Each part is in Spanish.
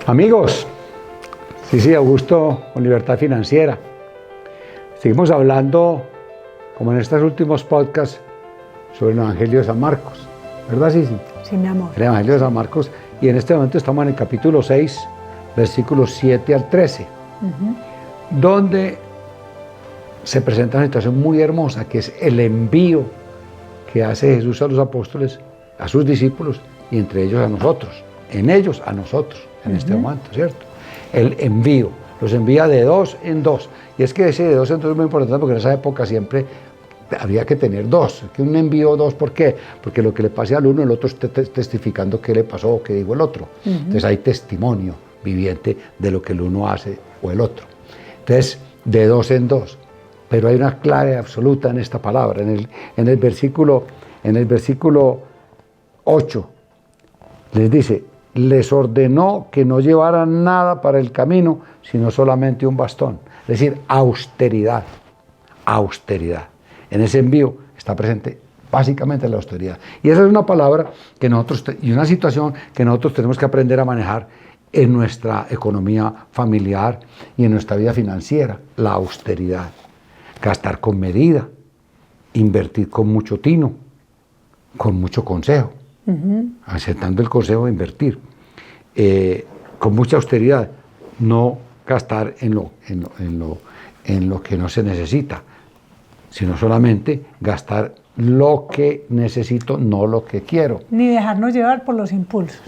Amigos, sí, Augusto con Libertad Financiera. Seguimos hablando, como en estos últimos podcasts, sobre el Evangelio de San Marcos. ¿Verdad, Sisi? Sí, mi amor. El Evangelio de San Marcos. Y en este momento estamos en el capítulo 6, versículos 7 al 13, donde se presenta una situación muy hermosa, que es el envío que hace Jesús a los apóstoles, a sus discípulos, y entre ellos a nosotros. En ellos a nosotros, en este momento, ¿cierto? El envío, los envía de dos en dos. Y es que ese de dos en dos es muy importante porque en esa época siempre había que tener dos, que un envío dos, ¿por qué? Porque lo que le pase al uno, el otro está testificando qué le pasó o qué dijo el otro. Entonces hay testimonio viviente de lo que el uno hace o el otro. Entonces, de dos en dos. Pero hay una clave absoluta en esta palabra, en el versículo 8, les dice: les ordenó que no llevaran nada para el camino, sino solamente un bastón. Es decir, austeridad. En ese envío está presente básicamente la austeridad. Y esa es una palabra que y una situación que nosotros tenemos que aprender a manejar en nuestra economía familiar y en nuestra vida financiera, la austeridad. Gastar con medida, invertir con mucho tino, con mucho consejo, aceptando el consejo de invertir, con mucha austeridad, no gastar en lo que no se necesita, sino solamente gastar lo que necesito, no lo que quiero. Ni dejarnos llevar por los impulsos.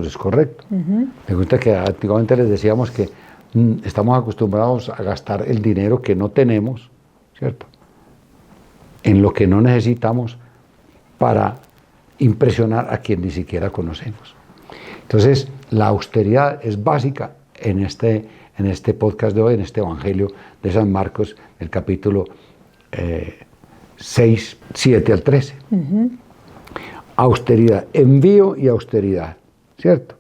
Es correcto. Me gusta que antiguamente les decíamos que estamos acostumbrados a gastar el dinero que no tenemos, ¿cierto?, en lo que no necesitamos para impresionar a quien ni siquiera conocemos. Entonces, la austeridad es básica en este podcast de hoy, en este Evangelio de San Marcos, el capítulo 6, 7 al 13. Austeridad, envío y austeridad, ¿cierto?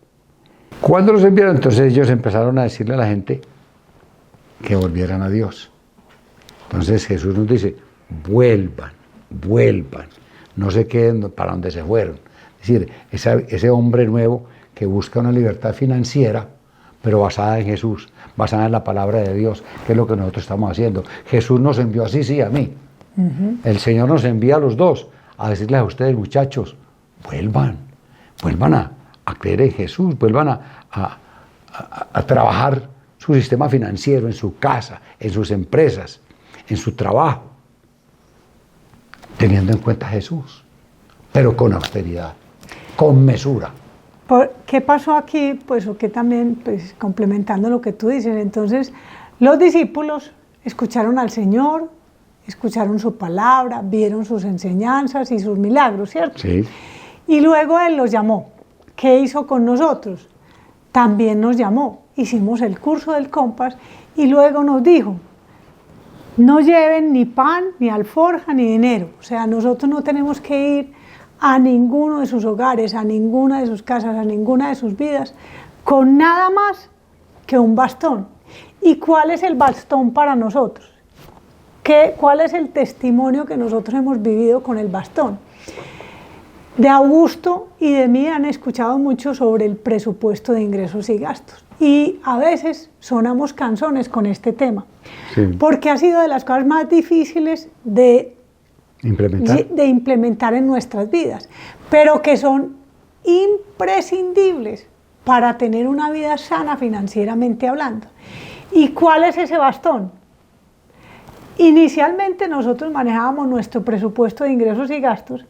Cuando los enviaron, entonces ellos empezaron a decirle a la gente que volvieran a Dios. Entonces Jesús nos dice: vuelvan, no se queden para donde se fueron. Es decir, ese hombre nuevo que busca una libertad financiera, pero basada en Jesús, basada en la palabra de Dios, que es lo que nosotros estamos haciendo. Jesús nos envió así, sí, a mí. El Señor nos envía a los dos a decirles a ustedes: muchachos, vuelvan a creer en Jesús, vuelvan a trabajar su sistema financiero en su casa, en sus empresas, en su trabajo, teniendo en cuenta a Jesús, pero con austeridad, con mesura. ¿Qué pasó aquí? Pues que también, complementando lo que tú dices, entonces los discípulos escucharon al Señor, escucharon su palabra, vieron sus enseñanzas y sus milagros, ¿cierto? Sí. Y luego Él los llamó. ¿Qué hizo con nosotros? También nos llamó. Hicimos el curso del Compás y luego nos dijo: no lleven ni pan, ni alforja, ni dinero. O sea, nosotros no tenemos que ir a ninguno de sus hogares, a ninguna de sus casas, a ninguna de sus vidas, con nada más que un bastón. ¿Y cuál es el bastón para nosotros? ¿Cuál es el testimonio que nosotros hemos vivido con el bastón? De Augusto y de mí han escuchado mucho sobre el presupuesto de ingresos y gastos. Y a veces sonamos canzones con este tema, porque ha sido de las cosas más difíciles de implementar en nuestras vidas, pero que son imprescindibles para tener una vida sana financieramente hablando. ¿Y cuál es ese bastón? Inicialmente nosotros manejábamos nuestro presupuesto de ingresos y gastos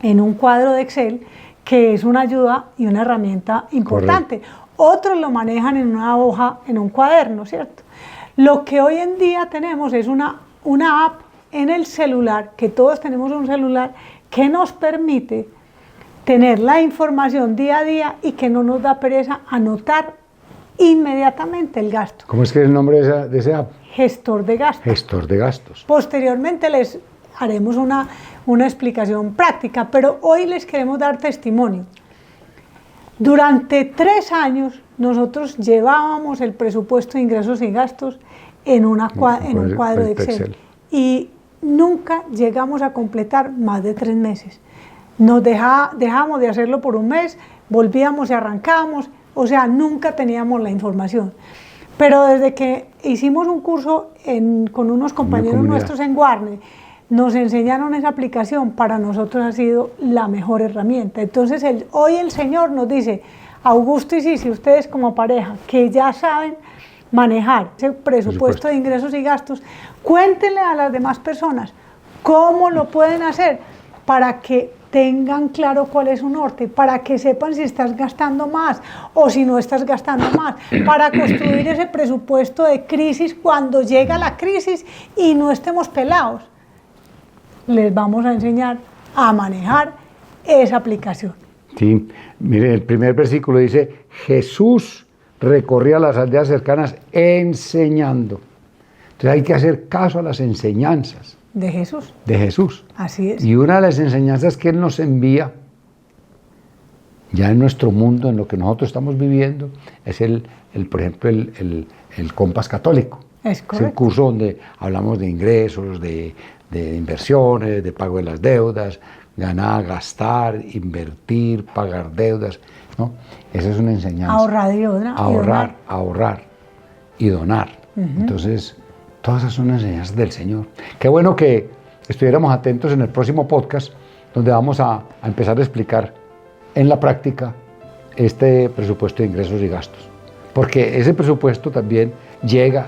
en un cuadro de Excel, que es una ayuda y una herramienta importante. Correcto. Otros lo manejan en una hoja, en un cuaderno, ¿cierto? Lo que hoy en día tenemos es una app en el celular, que todos tenemos un celular, que nos permite tener la información día a día y que no nos da pereza anotar inmediatamente el gasto. ¿Cómo es que es el nombre de esa app? Gestor de gastos. Gestor de gastos. Posteriormente les haremos una explicación práctica, pero hoy les queremos dar testimonio. Durante 3 años nosotros llevábamos el presupuesto de ingresos y gastos en un cuadro de Excel. Y nunca llegamos a completar más de 3 meses. Dejamos de hacerlo por un mes, volvíamos y arrancábamos, O sea, nunca teníamos la información. Pero desde que hicimos un curso con unos compañeros nuestros en Guarne, nos enseñaron esa aplicación, para nosotros ha sido la mejor herramienta. Entonces hoy el Señor nos dice, Augusto y Sisi, ustedes como pareja, que ya saben manejar ese presupuesto de ingresos y gastos, cuéntenle a las demás personas cómo lo pueden hacer para que tengan claro cuál es su norte, para que sepan si estás gastando más o si no estás gastando más, para construir ese presupuesto de crisis cuando llega la crisis y no estemos pelados. Les vamos a enseñar a manejar esa aplicación. Sí, mire, el primer versículo dice, Jesús recorría las aldeas cercanas enseñando. Entonces hay que hacer caso a las enseñanzas. De Jesús. De Jesús. Así es. Y una de las enseñanzas que Él nos envía, ya en nuestro mundo, en lo que nosotros estamos viviendo, es por ejemplo, el Compás Católico. Es correcto. Es el curso donde hablamos de ingresos, de inversiones, de pago de las deudas, ganar, gastar, invertir, pagar deudas, ¿no? Esa es una enseñanza. Ahorrar y donar. Entonces, todas esas son enseñanzas del Señor. Qué bueno que estuviéramos atentos en el próximo podcast, donde vamos a empezar a explicar en la práctica este presupuesto de ingresos y gastos. Porque ese presupuesto también llega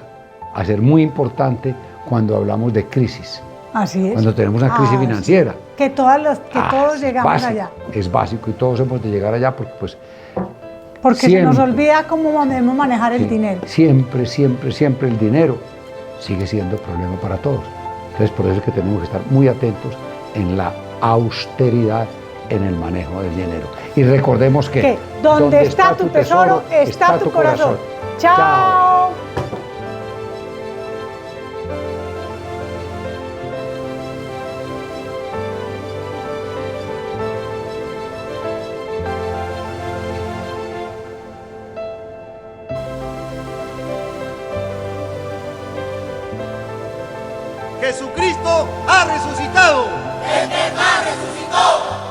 a ser muy importante cuando hablamos de crisis. Así es. Cuando tenemos una crisis financiera. Que todos llegamos básico, allá. Es básico y todos hemos de llegar allá porque siempre, se nos olvida cómo debemos manejar el dinero. Siempre el dinero sigue siendo problema para todos. Entonces por eso es que tenemos que estar muy atentos en la austeridad en el manejo del dinero. Y recordemos que donde está tu tesoro, está tu corazón. ¡Chao! Jesucristo ha resucitado. ¡Es verdad, resucitó!